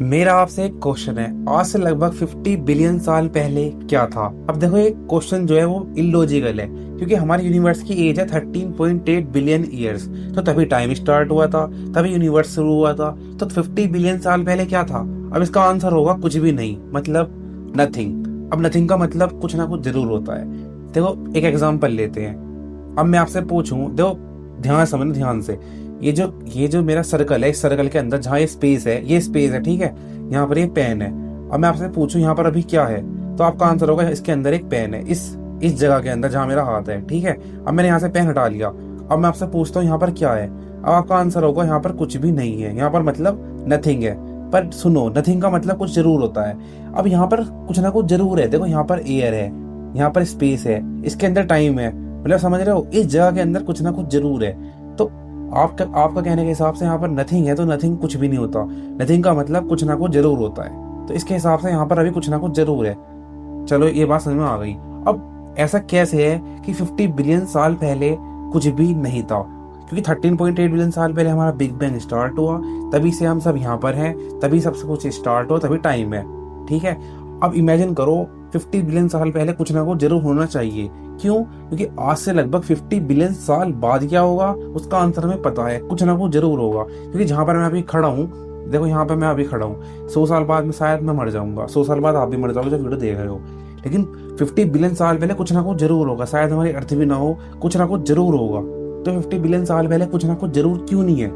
मेरा आपसे एक क्वेश्चन है। आज से लगभग 50 बिलियन साल पहले क्या था? अब देखो, ये क्वेश्चन जो है वो इलॉजिकल है, क्योंकि हमारे यूनिवर्स की एज है 13.8 बिलियन ईयर्स। तो तभी टाइम स्टार्ट हुआ था, तभी यूनिवर्स शुरू हुआ था। तो 50 बिलियन साल पहले क्या था? अब इसका आंसर होगा कुछ भी नहीं, मतलब नथिंग। अब नथिंग का मतलब कुछ ना कुछ जरूर होता है। देखो, एक एग्जाम्पल लेते हैं। अब मैं आपसे पूछूं, देखो ध्यान से समझना, ध्यान से। ये जो मेरा सर्कल है, इस सर्कल के अंदर जहाँ ये स्पेस है, ये स्पेस है, ठीक है। यहाँ पर ये पेन है। अब मैं आपसे पूछूं यहाँ पर अभी क्या है, तो आपका आंसर होगा इसके अंदर एक पेन है, इस जगह के अंदर जहाँ मेरा हाथ है, ठीक है। अब मैंने यहाँ से पेन हटा लिया। अब मैं आपसे पूछता हूँ यहाँ पर क्या है। अब आपका आंसर होगा यहाँ पर कुछ भी नहीं है, यहाँ पर मतलब नथिंग है। पर सुनो, नथिंग का मतलब कुछ जरूर होता है। अब यहाँ पर कुछ ना कुछ जरूर है। देखो, यहाँ पर एयर है, यहाँ पर स्पेस है, इसके अंदर टाइम है, मतलब समझ रहे हो, इस जगह के अंदर कुछ ना कुछ जरूर है। तो आपका आपका कहने के हिसाब से यहाँ पर नथिंग है, तो नथिंग कुछ भी नहीं होता। नथिंग का मतलब कुछ ना कुछ जरूर होता है। तो इसके हिसाब से यहाँ पर अभी कुछ ना कुछ जरूर है। चलो, ये बात समझ में आ गई। अब ऐसा कैसे है कि 50 बिलियन साल पहले कुछ भी नहीं था? क्योंकि 13.8 बिलियन साल पहले हमारा बिग बैंग स्टार्ट हुआ, तभी से हम सब यहाँ पर हैं, तभी सब कुछ स्टार्ट हुआ, तभी टाइम है, ठीक है। अब इमेजिन करो, 50 बिलियन साल पहले कुछ ना कुछ जरूर होना चाहिए। क्यों? क्योंकि आज से लगभग 50 बिलियन साल बाद क्या होगा उसका आंसर हमें पता है, कुछ ना कुछ जरूर होगा। क्योंकि जहां पर मैं अभी खड़ा हूँ, देखो यहाँ पर मैं अभी खड़ा हूँ, 100 साल बाद में शायद मैं मर जाऊंगा, 100 साल बाद आप भी मर जाओगे जो वीडियो देख रहे हो। लेकिन 50 बिलियन साल पहले कुछ ना कुछ जरूर होगा, शायद हमारी अर्थ भी ना हो, कुछ ना कुछ जरूर होगा। तो 50 बिलियन साल पहले कुछ ना कुछ जरूर क्यों नहीं है?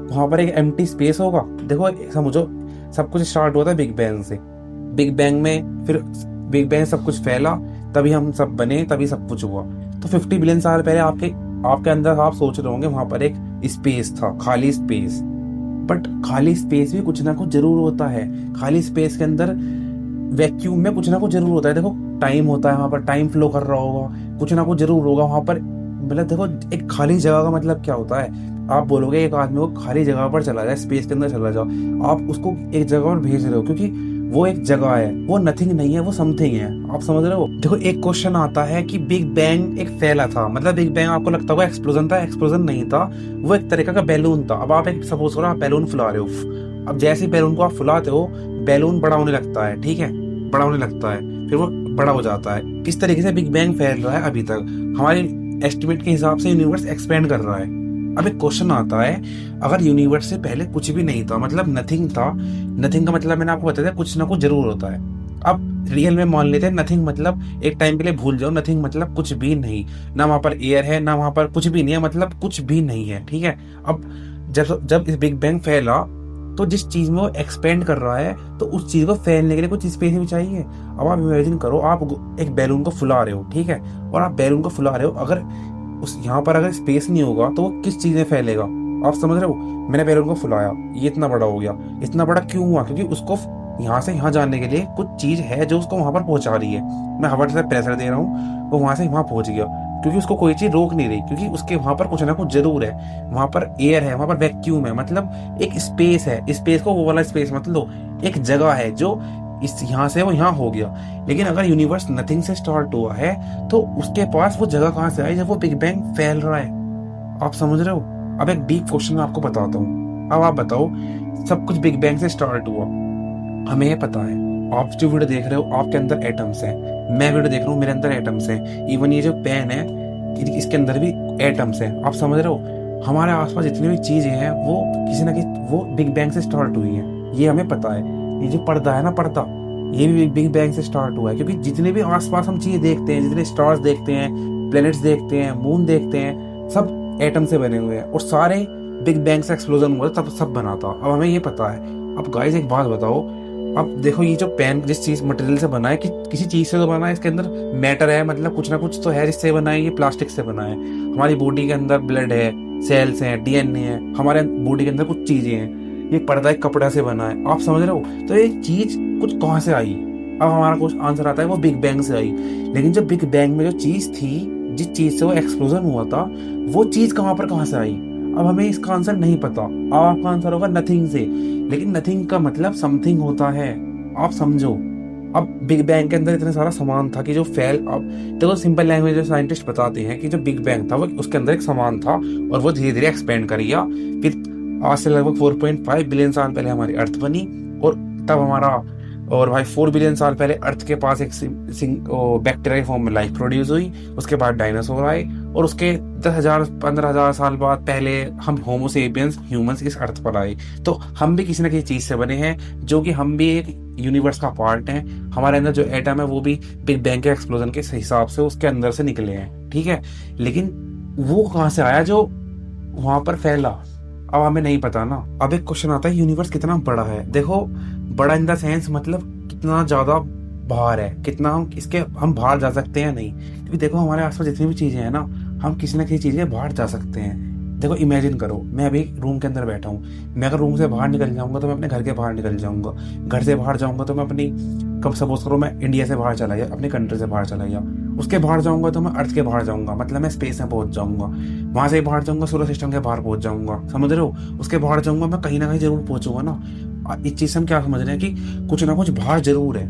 वहां पर एक एम्प्टी स्पेस होगा। देखो, समझो, सब कुछ स्टार्ट हुआ था बिग बैंग से। बिग बैंग में फिर बिग बैंग सब कुछ फैला, तभी हम सब बने, तभी सब कुछ हुआ। तो 50 बिलियन साल पहले आपके आपके अंदर आप सोच रहे होंगे वहां पर एक स्पेस था, खाली स्पेस। बट खाली स्पेस भी कुछ ना कुछ जरूर होता है। खाली स्पेस के अंदर वैक्यूम में कुछ ना कुछ जरूर होता है। देखो, टाइम होता है, वहां पर टाइम फ्लो कर रहा होगा, कुछ ना कुछ जरूर होगा वहां पर। मतलब देखो, एक खाली जगह का मतलब क्या होता है? आप बोलोगे एक आदमी को खाली जगह पर चला जाए, स्पेस के अंदर चला जाओ, आप उसको एक जगह पर भेज रहे हो, क्योंकि वो एक जगह है, वो नथिंग नहीं है, वो समथिंग है। आप समझ रहे हो? देखो, एक क्वेश्चन आता है कि बिग बैंग एक फैला था, मतलब बिग बैंग आपको लगता होगा एक्सप्लोजन था, एक्सप्लोजन नहीं था, वो एक तरीका का बैलून था। अब आप एक सपोज करो, आप बैलून फुला रहे हो। अब जैसे ही बैलून को आप फुलाते हो, बैलून बड़ा होने लगता है, ठीक है, बड़ा होने लगता है, फिर वो बड़ा हो जाता है। किस तरीके से बिग बैंग फैल रहा है अभी तक हमारे एस्टिमेट के हिसाब से यूनिवर्स एक्सपेंड कर रहा है। अब एक क्वेश्चन आता है, अगर यूनिवर्स से पहले कुछ भी नहीं था, मतलब नथिंग था। नथिंग का मतलब मैंने आपको बताया था, कुछ ना कुछ जरूर होता है। अब रियल में मान लेते हैं नथिंग मतलब एक टाइम के लिए भूल जाओ, नथिंग मतलब कुछ भी नहीं। ना वहां पर एयर है, ना वहां पर कुछ भी नहीं है, मतलब कुछ भी नहीं है, ठीक है। अब जब जब इस बिग बैंग फैला, तो जिस चीज में वो एक्सपेंड कर रहा है, तो उस चीज को फैलने के लिए कुछ स्पेस भी चाहिए। अब आप इमेजिन करो, आप एक बैलून को फुला रहे हो, ठीक है, और आप बैलून को फुला रहे हो, अगर उस यहाँ पर अगर स्पेस नहीं होगा तो वो किस चीज में फैलेगा? आप समझ रहे हो? मैंने बैलून को फुलाया, ये इतना बड़ा हो गया। इतना बड़ा क्यों हुआ? क्योंकि उसको यहाँ से यहाँ जाने के लिए कुछ चीज है जो उसको वहां पर पहुंचा रही है। मैं हवा से प्रेशर दे रहा हूँ, वो वहां से वहां पहुंच गया, क्योंकि उसको कोई चीज रोक नहीं रही, क्योंकि उसके वहां पर कुछ ना कुछ जरूर है। वहां पर एयर है, वहां पर वैक्यूम है, मतलब एक स्पेस है। स्पेस को वो वाला स्पेस मतलब एक जगह है जो इस यहाँ से वो यहाँ हो गया। लेकिन अगर यूनिवर्स नथिंग से स्टार्ट हुआ है, तो उसके पास वो जगह कहाँ से आई जब वो बिग बैंग फैल रहा है? आप समझ रहे हो? अब एक डीप क्वेश्चन मैं आपको बताता हूँ। अब आप बताओ, सब कुछ बिग बैंग से स्टार्ट हुआ, हमें ये पता है। आप जो वीडियो देख रहे हो, आपके अंदर एटम्स हैं, मैं वीडियो देख रहा हूँ, मेरे अंदर एटम्स हैं। इवन ये जो पेन है, इसके अंदर भी एटम्स हैं। आप समझ रहे हो? हमारे आसपास जितनी भी चीजें हैं, वो किसी ना किसी वो बिग बैंग से स्टार्ट हुई हैं, ये हमें पता है। ये जो पर्दा है ना, पर्दा, ये भी बिग बैंग से स्टार्ट हुआ है। क्योंकि जितने भी आसपास हम चीजें देखते हैं, जितने स्टार्स देखते हैं, प्लैनेट्स देखते हैं, मून देखते हैं, सब एटम से बने हुए हैं, और सारे बिग बैंग से एक्सप्लोजन हुआ तब सब बना था। अब हमें ये पता है। अब गाइस एक बात बताओ, अब देखो, ये जो पेन जिस चीज मटेरियल से बना है, कि किसी चीज से तो बना है, इसके अंदर मैटर है, मतलब कुछ ना कुछ तो है जिससे बना है। ये प्लास्टिक से बना है। हमारी बॉडी के अंदर ब्लड है, सेल्स हैं, डीएनए है, हमारे बॉडी के अंदर कुछ चीजें हैं। ये पर्दा एक कपड़ा से बना है। आप समझ रहे हो? तो ये चीज कुछ कहाँ से आई? अब हमारा कुछ आंसर आता है, वो बिग बैंग से आई। लेकिन जो बिग बैंग में जो चीज थी, जिस चीज से वो एक्सप्लोजन हुआ था, वो चीज कहाँ से आई? अब हमें इसका आंसर नहीं पता। अब आपका आंसर होगा नथिंग से। लेकिन नथिंग का मतलब समथिंग होता है, आप समझो। अब बिग बैंग के अंदर इतना सारा सामान था कि जो फैल, अब देखो सिंपल लैंग्वेज में साइंटिस्ट बताते हैं कि जो बिग बैंग था वो उसके अंदर एक सामान था, और वो धीरे धीरे एक्सपेंड कर गया। फिर आज से लगभग 4.5 बिलियन साल पहले हमारी अर्थ बनी, और तब हमारा, और भाई 4 बिलियन साल पहले अर्थ के पास एक बैक्टीरिया फॉर्म में लाइफ प्रोड्यूस हुई। उसके बाद डायनासोर आए, और उसके 10,000 15,000 साल बाद पहले हम होमो सेपियंस ह्यूमंस इस अर्थ पर आए। तो हम भी किसी न किसी चीज से बने हैं, जो कि हम भी एक यूनिवर्स का पार्ट हैं। हमारे अंदर जो एटम है वो भी बिग बैंग के एक्सप्लोजन के हिसाब से उसके अंदर से निकले हैं, ठीक है। लेकिन वो कहाँ से आया जो वहां पर फैला, अब हमें नहीं पता ना। अब एक क्वेश्चन आता है, यूनिवर्स कितना बड़ा है। देखो, बड़ा इन द सेंस मतलब कितना ज्यादा बाहर है, कितना हम बाहर जा सकते हैं नहीं। क्योंकि देखो, हमारे आसपास जितनी भी चीजें हैं ना, हम किसी ना किसी चीज के बाहर जा सकते हैं। देखो, इमेजिन करो, मैं अभी रूम के अंदर बैठा हूँ, मैं अगर रूम से बाहर निकल जाऊंगा तो मैं अपने घर के बाहर निकल जाऊंगा, घर से बाहर जाऊंगा तो मैं अपनी, कब सपोज करो मैं इंडिया से बाहर चला गया, अपनी कंट्री से बाहर चला गया, उसके बाहर जाऊंगा तो मैं अर्थ के बाहर जाऊंगा, मतलब मैं स्पेस में पहुंच जाऊंगा। वहां से बाहर जाऊंगा, सोलर सिस्टम के बाहर पहुंच जाऊंगा, समझ रहे हो। उसके बाहर जाऊंगा, मैं कहीं ना कहीं जरूर पहुंचूंगा ना। इस चीज से हम क्या समझ रहे हैं कि कुछ ना कुछ बाहर जरूर है।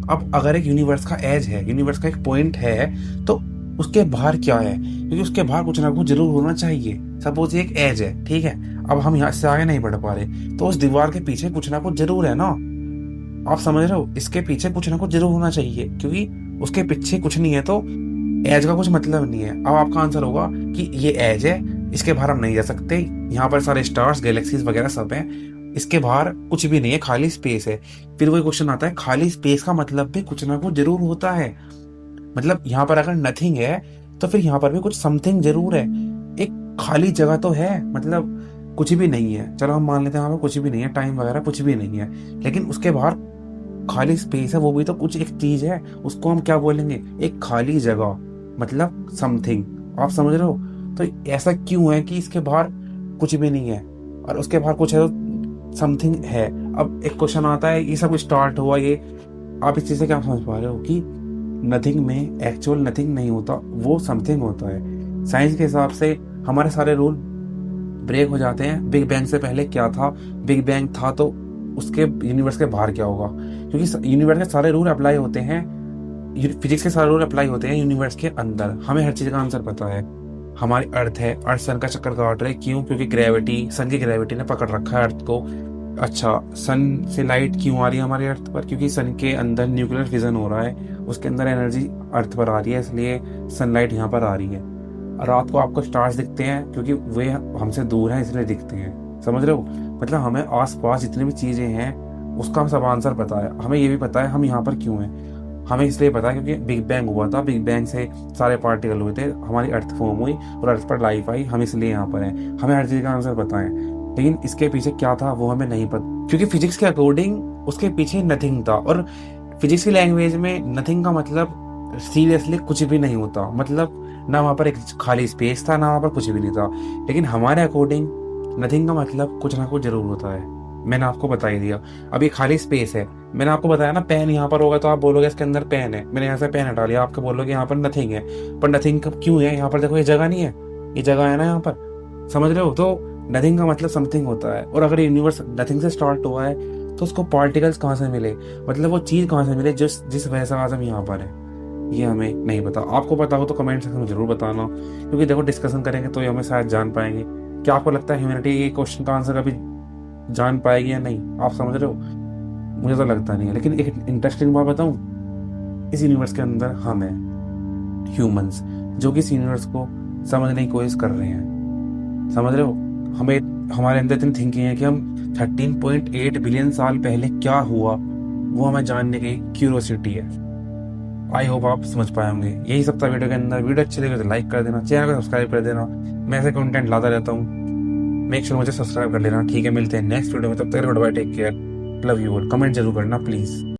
अब अगर एक यूनिवर्स का एज है, यूनिवर्स का एक पॉइंट है, तो उसके बाहर क्या है, क्योंकि उसके बाहर कुछ ना कुछ जरूर होना चाहिए। सपोज ये एक एज है, ठीक है, अब हम यहाँ से आगे नहीं बढ़ पा रहे, तो उस दीवार के पीछे कुछ ना कुछ जरूर है ना। आप समझ रहे हो, इसके पीछे कुछ ना कुछ जरूर होना चाहिए, क्योंकि उसके पीछे कुछ नहीं है तो एज का कुछ मतलब नहीं है। अब आपका आंसर होगा कि ये एज है, इसके बाहर हम नहीं जा सकते, यहाँ पर सारे स्टार्स गैलेक्सीज वगैरह सब हैं, इसके बाहर कुछ भी नहीं है, खाली स्पेस है। फिर वही क्वेश्चन आता है, खाली स्पेस का मतलब भी कुछ ना कुछ जरूर होता है। मतलब यहाँ पर अगर नथिंग है तो फिर यहाँ पर भी कुछ समथिंग जरूर है। एक खाली जगह तो है, मतलब कुछ भी नहीं है, चलो हम मान लेते हैं वहां पर कुछ भी नहीं है, टाइम वगैरह कुछ भी नहीं है, लेकिन उसके बाहर खाली स्पेस है, वो भी तो कुछ एक चीज है, उसको हम क्या बोलेंगे, एक खाली जगह, मतलब समथिंग। आप समझ रहे हो। तो ऐसा क्यों है कि इसके बाहर कुछ भी नहीं है और उसके बाहर कुछ है, तो समथिंग है। अब एक क्वेश्चन आता है, ये सब स्टार्ट हुआ ये, आप इस चीज से क्या समझ पा रहे हो कि नथिंग में एक्चुअल नथिंग नहीं होता, वो समथिंग होता है। साइंस के हिसाब से हमारे सारे रूल ब्रेक हो जाते हैं। बिग बैंग से पहले क्या था, बिग बैंग था तो उसके यूनिवर्स के बाहर क्या होगा, क्योंकि यूनिवर्स के सारे रूल अप्लाई होते हैं, फिजिक्स के सारे रूल अप्लाई होते हैं यूनिवर्स के अंदर। हमें हर चीज का आंसर पता है। हमारी अर्थ है, अर्थ सन का चक्कर काट रहे, क्यों, क्योंकि ग्रेविटी, सन की ग्रेविटी ने पकड़ रखा है अर्थ को। अच्छा, सन से लाइट क्यों आ रही है हमारी अर्थ पर, क्योंकि सन के अंदर न्यूक्लियर फिजन हो रहा है, उसके अंदर एनर्जी अर्थ पर आ रही है, इसलिए सनलाइट यहाँ पर आ रही है। रात को आपको स्टार्स दिखते हैं क्योंकि वे हमसे दूर हैं, इसलिए दिखते हैं। समझ रहे हो, मतलब हमें आसपास जितनी भी चीजें हैं उसका सब आंसर पता है। हमें ये भी पता है हम यहाँ पर क्यों हैं। हमें इसलिए पता है क्योंकि बिग बैंग हुआ था, बिग बैंग से सारे पार्टिकल हुए थे, हमारी अर्थ फॉर्म हुई और अर्थ पर लाइफ आई, हम इसलिए यहाँ पर हैं। हमें हर चीज का आंसर पता है, लेकिन इसके पीछे क्या था वो हमें नहीं पता, क्योंकि फिजिक्स के अकॉर्डिंग उसके पीछे नथिंग था। और फिजिक्स की लैंग्वेज में नथिंग का मतलब सीरियसली कुछ भी नहीं होता, मतलब ना वहां पर एक खाली स्पेस था, ना वहां पर कुछ भी नहीं था। लेकिन हमारे अकॉर्डिंग नथिंग का मतलब कुछ ना कुछ जरूर होता है। मैंने आपको बता ही दिया। अब ये खाली स्पेस है, मैंने आपको बताया ना, पेन यहाँ पर होगा तो आप बोलोगे इसके अंदर पेन है, मैंने यहाँ से पेन हटा लिया, आपको बोलोगे यहाँ पर नथिंग है। पर नथिंग कब क्यों है, यहाँ पर देखो ये जगह नहीं है, ये जगह है ना यहाँ पर, समझ रहे हो। तो नथिंग का मतलब समथिंग होता है। और अगर यूनिवर्स नथिंग से स्टार्ट हुआ है तो उसको पार्टिकल्स कहाँ से मिले, मतलब वो चीज कहाँ से मिले जिस वजह से आज हम यहाँ पर है, ये हमें नहीं पता। आपको पता हो तो कमेंट सेक्शन में जरूर बताना, क्योंकि देखो डिस्कशन करेंगे तो ये हमें शायद जान पाएंगे। क्या आपको लगता है ह्यूमैनिटी ये क्वेश्चन का आंसर कभी जान पाएगी या नहीं, आप समझ रहे हो। मुझे तो लगता नहीं है। लेकिन एक इंटरेस्टिंग बात बताऊं, इस यूनिवर्स के अंदर हम हैं ह्यूमंस, जो कि इस यूनिवर्स को समझने की कोशिश कर रहे हैं, समझ रहे हो। हमें, हमारे अंदर इतनी थिंकिंग है कि हम 13.8 बिलियन साल पहले क्या हुआ वो हमें जानने की क्यूरियोसिटी है। आई होप आप समझ पाए होंगे। यही सब था वीडियो के अंदर। वीडियो अच्छी लगे तो लाइक कर देना, चैनल को सब्सक्राइब कर देना। मैं ऐसे कंटेंट लाता रहता हूँ, मेक श्योर मुझे सब्सक्राइब कर लेना। ठीक है, मिलते हैं नेक्स्ट वीडियो में, तब तक good bye, take care, love you all. Comment जरूर करना प्लीज।